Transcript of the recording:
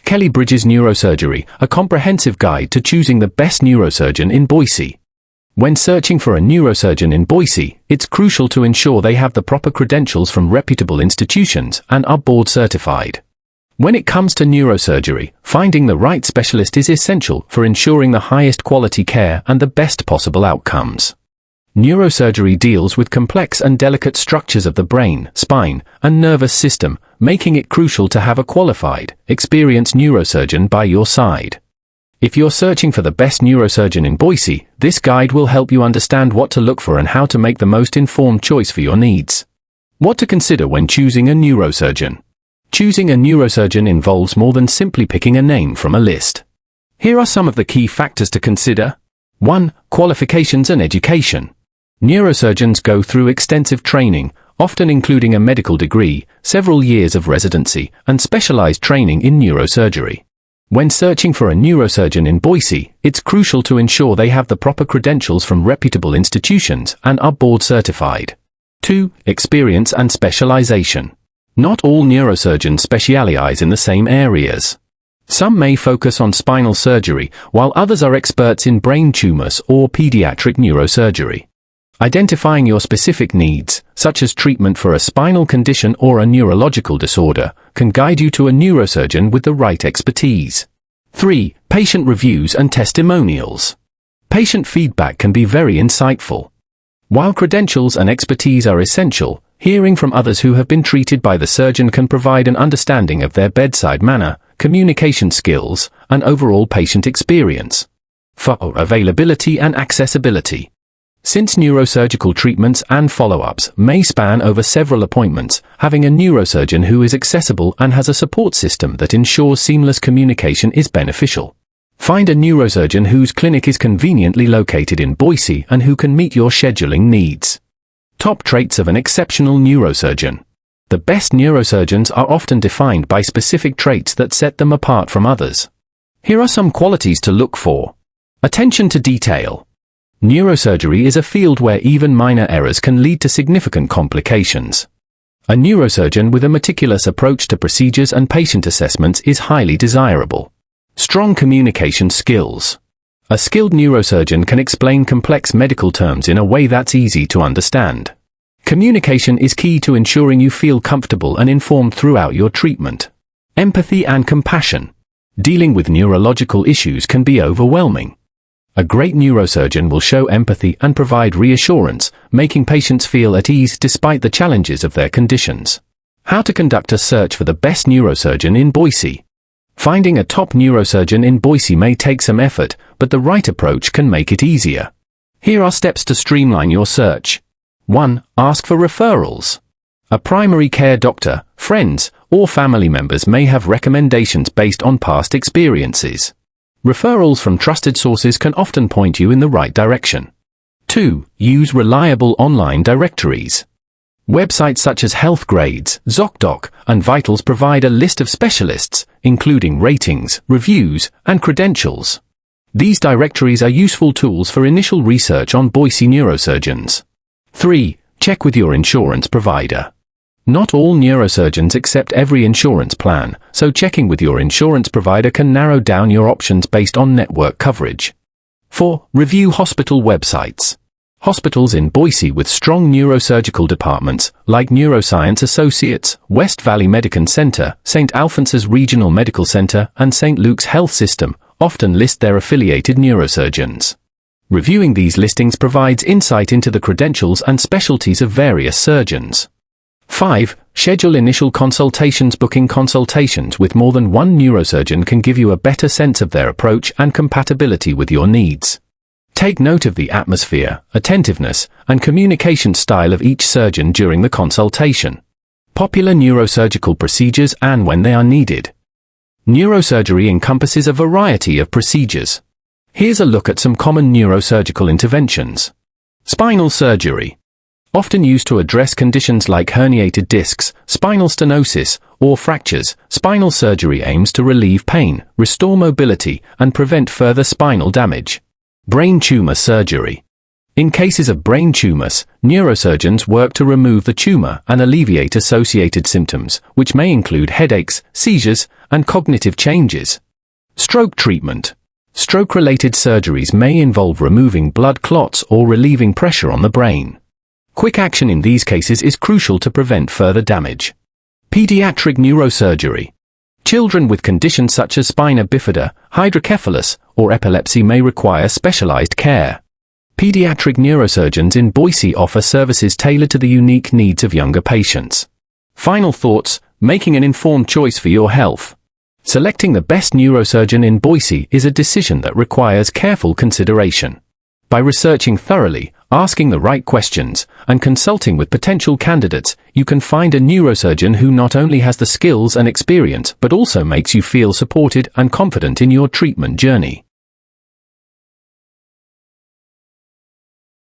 Kelly Bridges Neurosurgery, a comprehensive guide to choosing the best neurosurgeon in Boise. When searching for a neurosurgeon in Boise, it's crucial to ensure they have the proper credentials from reputable institutions and are board certified. When it comes to neurosurgery, finding the right specialist is essential for ensuring the highest quality care and the best possible outcomes. Neurosurgery deals with complex and delicate structures of the brain, spine, and nervous system, making it crucial to have a qualified, experienced neurosurgeon by your side. If you're searching for the best neurosurgeon in Boise, this guide will help you understand what to look for and how to make the most informed choice for your needs. What to consider when choosing a neurosurgeon. Choosing a neurosurgeon involves more than simply picking a name from a list. Here are some of the key factors to consider. 1. Qualifications and education. Neurosurgeons go through extensive training, often including a medical degree, several years of residency, and specialized training in neurosurgery. When searching for a neurosurgeon in Boise, it's crucial to ensure they have the proper credentials from reputable institutions and are board certified. 2. Experience and specialization. Not all neurosurgeons specialize in the same areas. Some may focus on spinal surgery, while others are experts in brain tumors or pediatric neurosurgery. Identifying your specific needs, such as treatment for a spinal condition or a neurological disorder, can guide you to a neurosurgeon with the right expertise. 3. Patient reviews and testimonials. Patient feedback can be very insightful. While credentials and expertise are essential, hearing from others who have been treated by the surgeon can provide an understanding of their bedside manner, communication skills, and overall patient experience. 4. Availability and accessibility. Since neurosurgical treatments and follow-ups may span over several appointments, having a neurosurgeon who is accessible and has a support system that ensures seamless communication is beneficial. Find a neurosurgeon whose clinic is conveniently located in Boise and who can meet your scheduling needs. Top traits of an exceptional neurosurgeon. The best neurosurgeons are often defined by specific traits that set them apart from others. Here are some qualities to look for. Attention to detail. Neurosurgery is a field where even minor errors can lead to significant complications. A neurosurgeon with a meticulous approach to procedures and patient assessments is highly desirable. Strong communication skills. A skilled neurosurgeon can explain complex medical terms in a way that's easy to understand. Communication is key to ensuring you feel comfortable and informed throughout your treatment. Empathy and compassion. Dealing with neurological issues can be overwhelming. A great neurosurgeon will show empathy and provide reassurance, making patients feel at ease despite the challenges of their conditions. How to conduct a search for the best neurosurgeon in Boise. Finding a top neurosurgeon in Boise may take some effort, but the right approach can make it easier. Here are steps to streamline your search. 1. Ask for referrals. A primary care doctor, friends, or family members may have recommendations based on past experiences. Referrals from trusted sources can often point you in the right direction. 2. Use reliable online directories. Websites such as HealthGrades, ZocDoc, and Vitals provide a list of specialists, including ratings, reviews, and credentials. These directories are useful tools for initial research on Boise neurosurgeons. 3. Check with your insurance provider. Not all neurosurgeons accept every insurance plan, so checking with your insurance provider can narrow down your options based on network coverage. 4. Review hospital websites. Hospitals in Boise with strong neurosurgical departments, like Neuroscience Associates, West Valley Medical Center, St. Alphonsus Regional Medical Center, and St. Luke's Health System, often list their affiliated neurosurgeons. Reviewing these listings provides insight into the credentials and specialties of various surgeons. 5. Schedule initial consultations. Booking consultations with more than one neurosurgeon can give you a better sense of their approach and compatibility with your needs. Take note of the atmosphere, attentiveness, and communication style of each surgeon during the consultation. Popular neurosurgical procedures and when they are needed. Neurosurgery encompasses a variety of procedures. Here's a look at some common neurosurgical interventions. Spinal surgery. Often used to address conditions like herniated discs, spinal stenosis, or fractures, spinal surgery aims to relieve pain, restore mobility, and prevent further spinal damage. Brain tumor surgery. In cases of brain tumors, neurosurgeons work to remove the tumor and alleviate associated symptoms, which may include headaches, seizures, and cognitive changes. Stroke treatment. Stroke-related surgeries may involve removing blood clots or relieving pressure on the brain. Quick action in these cases is crucial to prevent further damage. Pediatric neurosurgery. Children with conditions such as spina bifida, hydrocephalus, or epilepsy may require specialized care. Pediatric neurosurgeons in Boise offer services tailored to the unique needs of younger patients. Final thoughts: making an informed choice for your health. Selecting the best neurosurgeon in Boise is a decision that requires careful consideration. By researching thoroughly, asking the right questions, and consulting with potential candidates, you can find a neurosurgeon who not only has the skills and experience but also makes you feel supported and confident in your treatment journey.